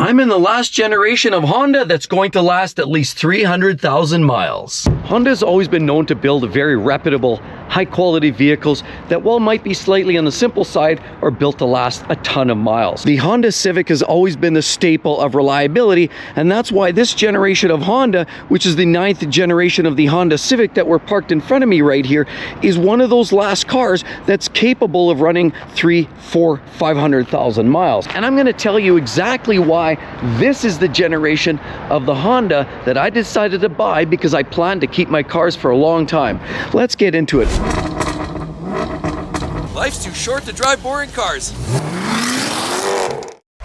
I'm in the last generation of Honda that's going to last at least 300,000 miles. Honda's always been known to build very reputable, high-quality vehicles that, while might be slightly on the simple side, are built to last a ton of miles. The Honda Civic has always been the staple of reliability, and that's why this generation of Honda, which is the 9th generation of the Honda Civic that we're parked in front of me right here, is one of those last cars that's capable of running 300, 400, 500,000 miles. And I'm going to tell you exactly why this is the generation of the Honda that I decided to buy, because I plan to keep my cars for a long time. Let's get into it. Life's too short to drive boring cars.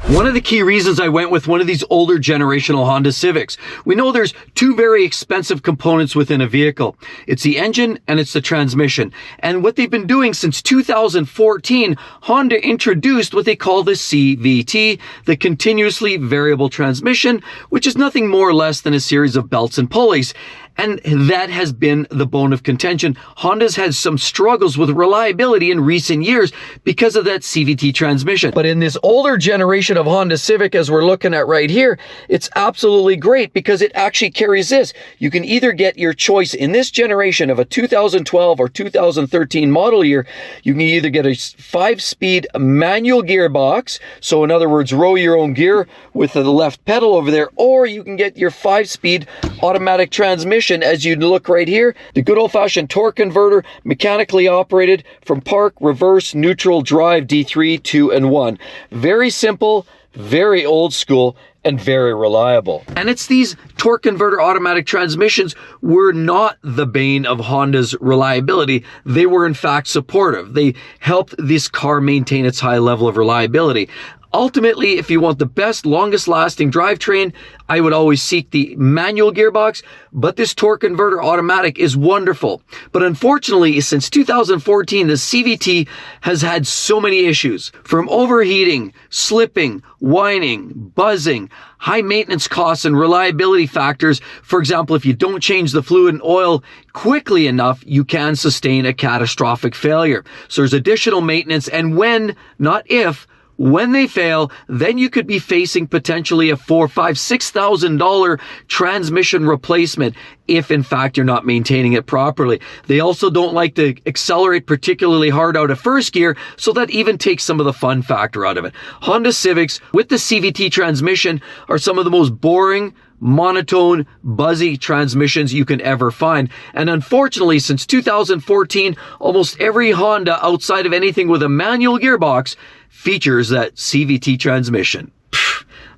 One of the key reasons I went with one of these older generational Honda Civics. We know there's two very expensive components within a vehicle. It's the engine and it's the transmission. And what they've been doing since 2014, Honda introduced what they call the CVT, the continuously variable transmission, which is nothing more or less than a series of belts and pulleys. And that has been the bone of contention. Honda's had some struggles with reliability in recent years because of that CVT transmission. But in this older generation of Honda Civic, as we're looking at right here, it's absolutely great because it actually carries this. You can either get your choice in this generation of a 2012 or 2013 model year. You can either get a 5-speed manual gearbox, so in other words, row your own gear with the left pedal over there, or you can get your 5-speed automatic transmission. As you look right here, the good old-fashioned torque converter, mechanically operated from park, reverse, neutral, drive, D3, 2, and 1. Very simple, very old school, and very reliable. And it's these torque converter automatic transmissions were not the bane of Honda's reliability. They were in fact supportive. They helped this car maintain its high level of reliability. Ultimately, if you want the best, longest lasting drivetrain, I would always seek the manual gearbox, but this torque converter automatic is wonderful. But unfortunately, since 2014, the CVT has had so many issues, from overheating, slipping, whining, buzzing, high maintenance costs and reliability factors. For example, if you don't change the fluid and oil quickly enough, you can sustain a catastrophic failure. So there's additional maintenance, and when, not if, when they fail, then you could be facing potentially a $4,000, $5,000, $6,000 transmission replacement if in fact you're not maintaining it properly. They also don't like to accelerate particularly hard out of first gear, so that even takes some of the fun factor out of it. Honda Civics with the CVT transmission are some of the most boring, monotone, buzzy transmissions you can ever find. And unfortunately, since 2014, almost every Honda outside of anything with a manual gearbox features that CVT transmission.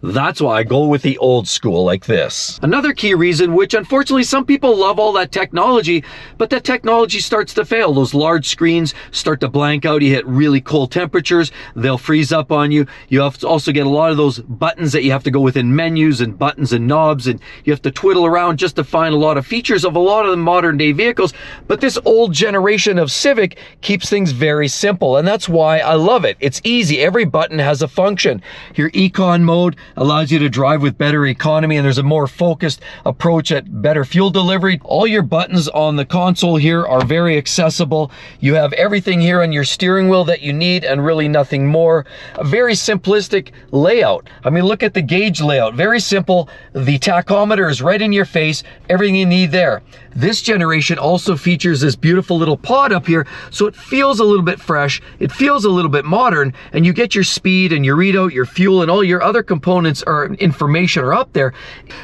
That's why I go with the old school like this. Another key reason, which unfortunately some people love all that technology, but that technology starts to fail. Those large screens start to blank out. You hit really cold temperatures, they'll freeze up on you. You have to also get a lot of those buttons that you have to go within menus and buttons and knobs, and you have to twiddle around just to find a lot of features of a lot of the modern day vehicles. But this old generation of Civic keeps things very simple, and that's why I love it. It's easy. Every button has a function. Your econ mode allows you to drive with better economy, and there's a more focused approach at better fuel delivery. All your buttons on the console here are very accessible. You have everything here on your steering wheel that you need and really nothing more. A very simplistic layout. I mean, look at the gauge layout. Very simple. The tachometer is right in your face. Everything you need there. This generation also features this beautiful little pod up here, so it feels a little bit fresh, it feels a little bit modern, and you get your speed and your readout, your fuel, and all your other components or information are up there.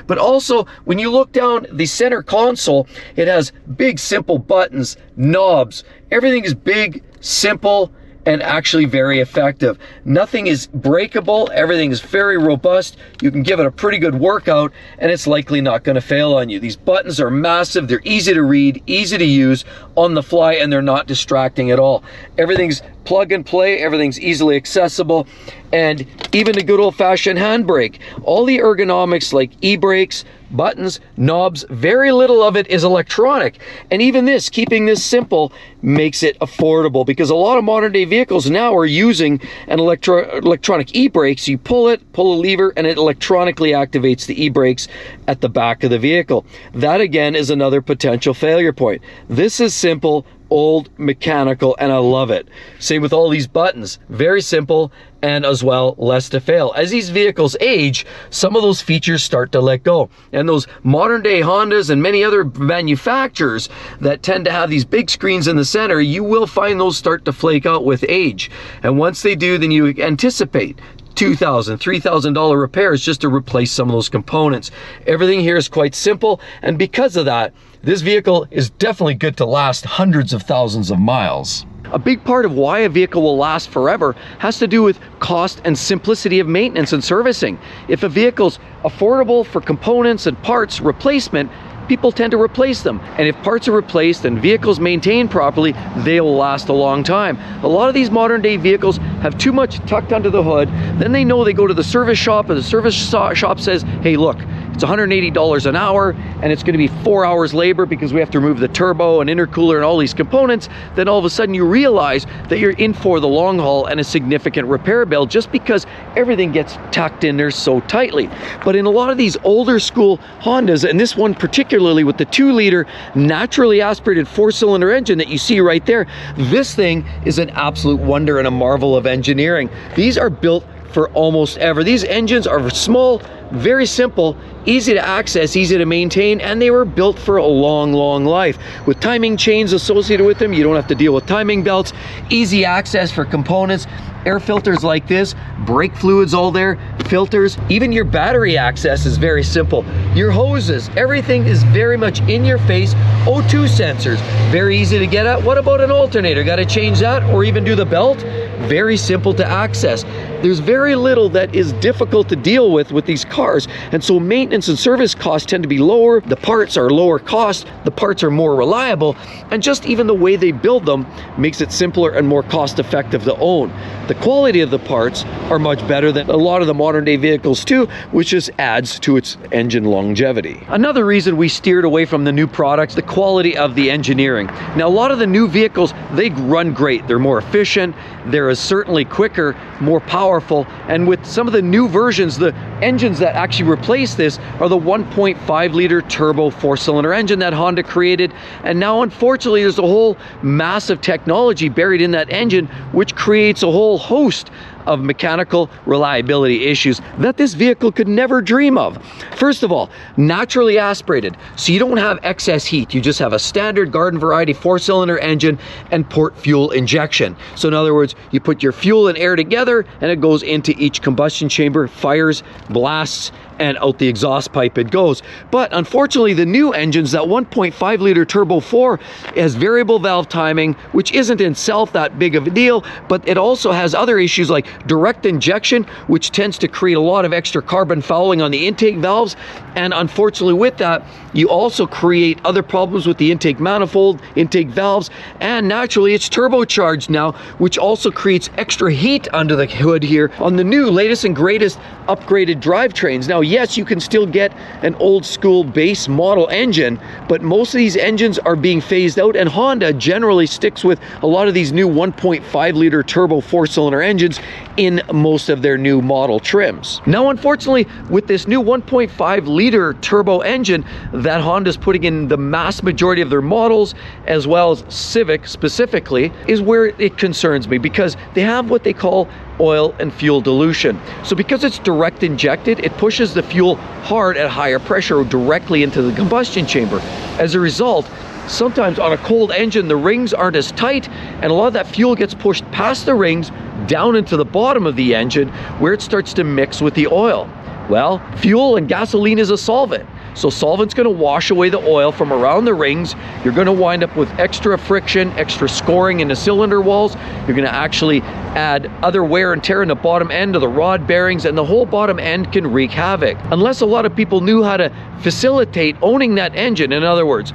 But also, when you look down the center console, it has big, simple buttons, knobs. Everything is big, simple, and actually very effective. Nothing is breakable. Everything is very robust. You can give it a pretty good workout, and it's likely not going to fail on you. These buttons are massive. They're easy to read, easy to use on the fly, and they're not distracting at all. Everything's plug and play. Everything's easily accessible, and even a good old-fashioned handbrake. All the ergonomics like e-brakes, buttons, knobs, very little of it is electronic. And even this, keeping this simple, makes it affordable, because a lot of modern day vehicles now are using an electronic e-brake. So you pull a lever, and it electronically activates the e-brakes at the back of the vehicle. That again is another potential failure point. This is simple, old mechanical, and I love it. Same with all these buttons. Very simple, and as well, less to fail. As these vehicles age, some of those features start to let go. And those modern day Hondas and many other manufacturers that tend to have these big screens in the center, you will find those start to flake out with age. And once they do, then you anticipate $2,000, $3,000 repairs just to replace some of those components. Everything here is quite simple, and because of that, this vehicle is definitely good to last hundreds of thousands of miles. A big part of why a vehicle will last forever has to do with cost and simplicity of maintenance and servicing. If a vehicle's affordable for components and parts replacement, people tend to replace them. And if parts are replaced and vehicles maintained properly, they'll last a long time. A lot of these modern day vehicles have too much tucked under the hood. Then they know they go to the service shop, and the service shop says, hey, look, it's $180 an hour, and it's going to be 4 hours labor because we have to remove the turbo and intercooler and all these components. Then all of a sudden you realize that you're in for the long haul and a significant repair bill just because everything gets tucked in there so tightly. But in a lot of these older school Hondas, and this one particularly with the 2-liter naturally aspirated 4-cylinder engine that you see right there, this thing is an absolute wonder and a marvel of engineering. These are built for almost ever. These engines are small, very simple, easy to access, easy to maintain, and they were built for a long, long life. With timing chains associated with them, you don't have to deal with timing belts, easy access for components, air filters like this, brake fluids all there, filters, even your battery access is very simple. Your hoses, everything is very much in your face. O2 sensors, very easy to get at. What about an alternator? Got to change that or even do the belt? Very simple to access. There's very little that is difficult to deal with these cars, and so maintenance and service costs tend to be lower. The parts are lower cost, the parts are more reliable, and just even the way they build them makes it simpler and more cost effective to own. The quality of the parts are much better than a lot of the modern day vehicles too, which just adds to its engine longevity. Another reason we steered away from the new products, the quality of the engineering. Now, a lot of the new vehicles, they run great. They're more efficient, they're certainly quicker, more powerful, and with some of the new versions, the engines that actually replace this are the 1.5 liter turbo 4-cylinder engine that Honda created. And now unfortunately there's a whole massive technology buried in that engine, which creates a whole host of mechanical reliability issues that this vehicle could never dream of. First of all, naturally aspirated, so you don't have excess heat. You just have a standard garden variety 4-cylinder engine and port fuel injection. So in other words, you put your fuel and air together and it goes into each combustion chamber, fires, blasts, and out the exhaust pipe it goes. But unfortunately, the new engines, that 1.5 liter turbo 4 has variable valve timing, which isn't in itself that big of a deal, but it also has other issues like direct injection, which tends to create a lot of extra carbon fouling on the intake valves. And unfortunately with that, you also create other problems with the intake manifold, intake valves, and naturally it's turbocharged now, which also creates extra heat under the hood here on the new latest and greatest upgraded drivetrains. Now, yes, you can still get an old school base model engine, but most of these engines are being phased out, and Honda generally sticks with a lot of these new 1.5 liter turbo 4-cylinder engines in most of their new model trims. Now, unfortunately, with this new 1.5 liter turbo engine that Honda's putting in the mass majority of their models, as well as Civic specifically, is where it concerns me, because they have what they call oil and fuel dilution. So because it's direct injected, it pushes the fuel hard at higher pressure directly into the combustion chamber. As a result, sometimes on a cold engine, the rings aren't as tight, and a lot of that fuel gets pushed past the rings down into the bottom of the engine, where it starts to mix with the oil. Well, fuel and gasoline is a solvent. So solvent's going to wash away the oil from around the rings. You're going to wind up with extra friction, extra scoring in the cylinder walls. You're going to actually add other wear and tear in the bottom end of the rod bearings, and the whole bottom end can wreak havoc. Unless a lot of people knew how to facilitate owning that engine, in other words,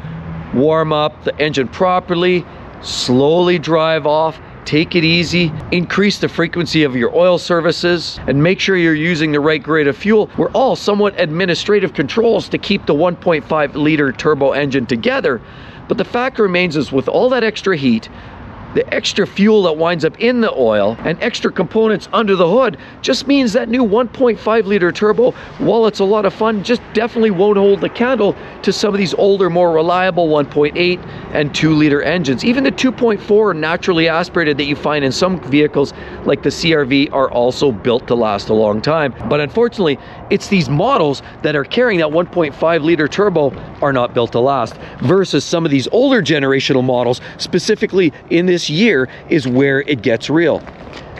warm up the engine properly, slowly drive off, take it easy, increase the frequency of your oil services, and make sure you're using the right grade of fuel, were all somewhat administrative controls to keep the 1.5 liter turbo engine together. But the fact remains is, with all that extra heat, The extra fuel that winds up in the oil and extra components under the hood just means that new 1.5 liter turbo, while it's a lot of fun, just definitely won't hold the candle to some of these older, more reliable 1.8 and 2 liter engines. Even the 2.4 naturally aspirated that you find in some vehicles like the CR-V are also built to last a long time. But unfortunately, it's these models that are carrying that 1.5 liter turbo are not built to last, versus some of these older generational models, specifically in this year, is where it gets real.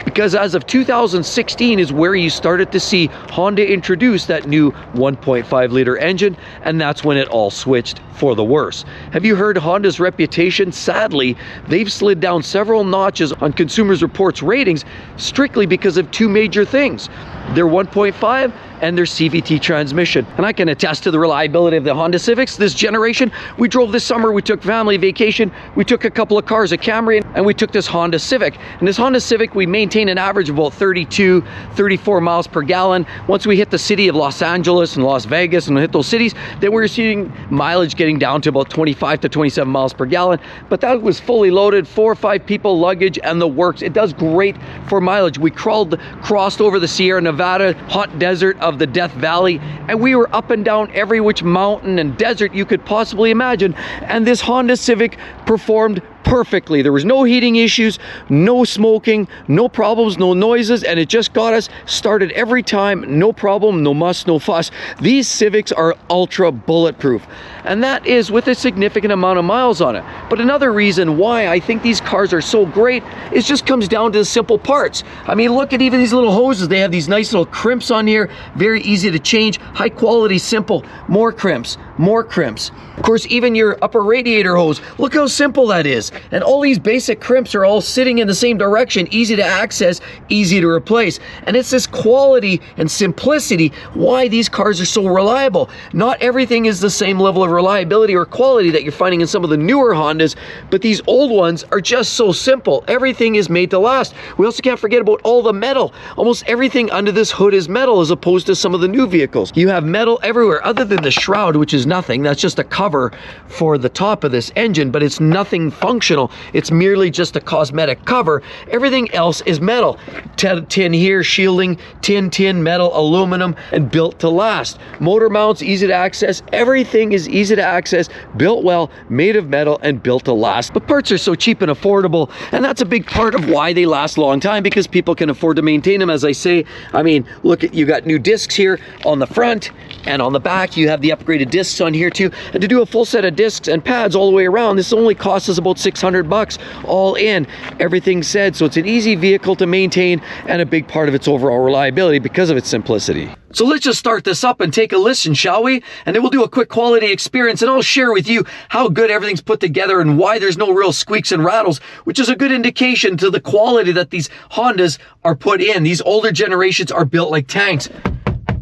Because as of 2016 is where you started to see Honda introduce that new 1.5 liter engine, and that's when it all switched for the worse. Have you heard Honda's reputation? Sadly, they've slid down several notches on Consumers Reports ratings strictly because of two major things: their 1.5 and their CVT transmission. And I can attest to the reliability of the Honda Civics this generation. We drove this summer, we took family vacation, we took a couple of cars, a Camry, and we took this Honda Civic. And this Honda Civic, we maintain an average of about 32, 34 miles per gallon. Once we hit the city of Los Angeles and Las Vegas and hit those cities, then we were seeing mileage getting down to about 25 to 27 miles per gallon. But that was fully loaded, 4 or 5 people, luggage, and the works. It does great for mileage. We crossed over the Sierra Nevada hot desert of the Death Valley, and we were up and down every which mountain and desert you could possibly imagine, and this Honda Civic performed perfectly. There was no heating issues, no smoking, no problems, no noises, and it just got us started every time. No problem, no muss, no fuss. These Civics are ultra bulletproof, and that is with a significant amount of miles on it. But another reason why I think these cars are so great is just comes down to the simple parts. I mean, look at even these little hoses. They have these nice little crimps on here, very easy to change, high quality, simple. More crimps, more crimps. Of course, even your upper radiator hose, look how simple that is. And all these basic crimps are all sitting in the same direction, easy to access, easy to replace. And it's this quality and simplicity why these cars are so reliable. Not everything is the same level of reliability or quality that you're finding in some of the newer Hondas, but these old ones are just so simple. Everything is made to last. We also can't forget about all the metal. Almost everything under this hood is metal, as opposed to some of the new vehicles. You have metal everywhere, other than the shroud, which is nothing. That's just a cover for the top of this engine, but it's nothing functional. It's merely just a cosmetic cover. Everything else is metal. Tin here, shielding, tin, metal, aluminum, and built to last. Motor mounts, easy to access. Everything is easy to access, built well, made of metal, and built to last. But parts are so cheap and affordable, and that's a big part of why they last a long time, because people can afford to maintain them, as I say. I mean, look, you got new discs here on the front, and on the back you have the upgraded discs on here too. And to do a full set of discs and pads all the way around, this only costs us about 600 bucks all in, everything said. So it's an easy vehicle to maintain and a big part of its overall reliability because of its simplicity. So let's just start this up and take a listen, shall we? And then we'll do a quick quality experience, and I'll share with you how good everything's put together and why there's no real squeaks and rattles, which is a good indication to the quality that these Hondas are put in. These older generations are built like tanks,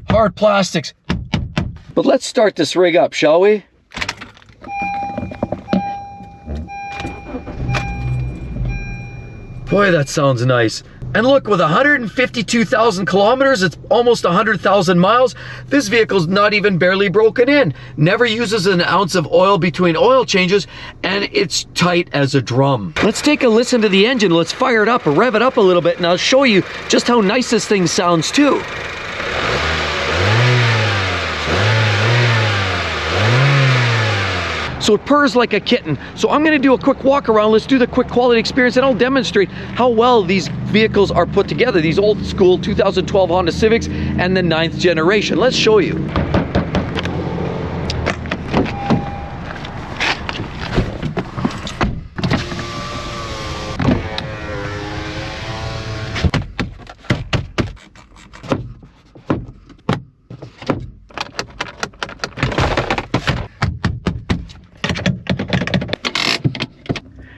hard plastics. But let's start this rig up, shall we? Boy, that sounds nice. And look, with 152,000 kilometers, it's almost 100,000 miles, this vehicle's not even barely broken in. Never uses an ounce of oil between oil changes, and it's tight as a drum. Let's take a listen to the engine. Let's fire it up or rev it up a little bit, and I'll show you just how nice this thing sounds too. So it purrs like a kitten. So I'm gonna do a quick walk around. Let's do the quick quality experience, and I'll demonstrate how well these vehicles are put together. These old school 2012 Honda Civics and the 9th generation. Let's show you.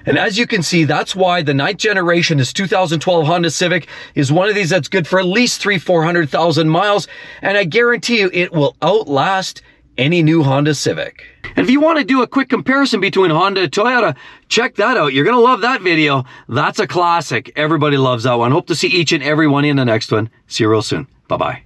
And as you can see, that's why the 9th generation, this 2012 Honda Civic, is one of these that's good for at least 300,000-400,000 miles. And I guarantee you it will outlast any new Honda Civic. And if you want to do a quick comparison between Honda and Toyota, check that out. You're going to love that video. That's a classic. Everybody loves that one. Hope to see each and every one in the next one. See you real soon. Bye-bye.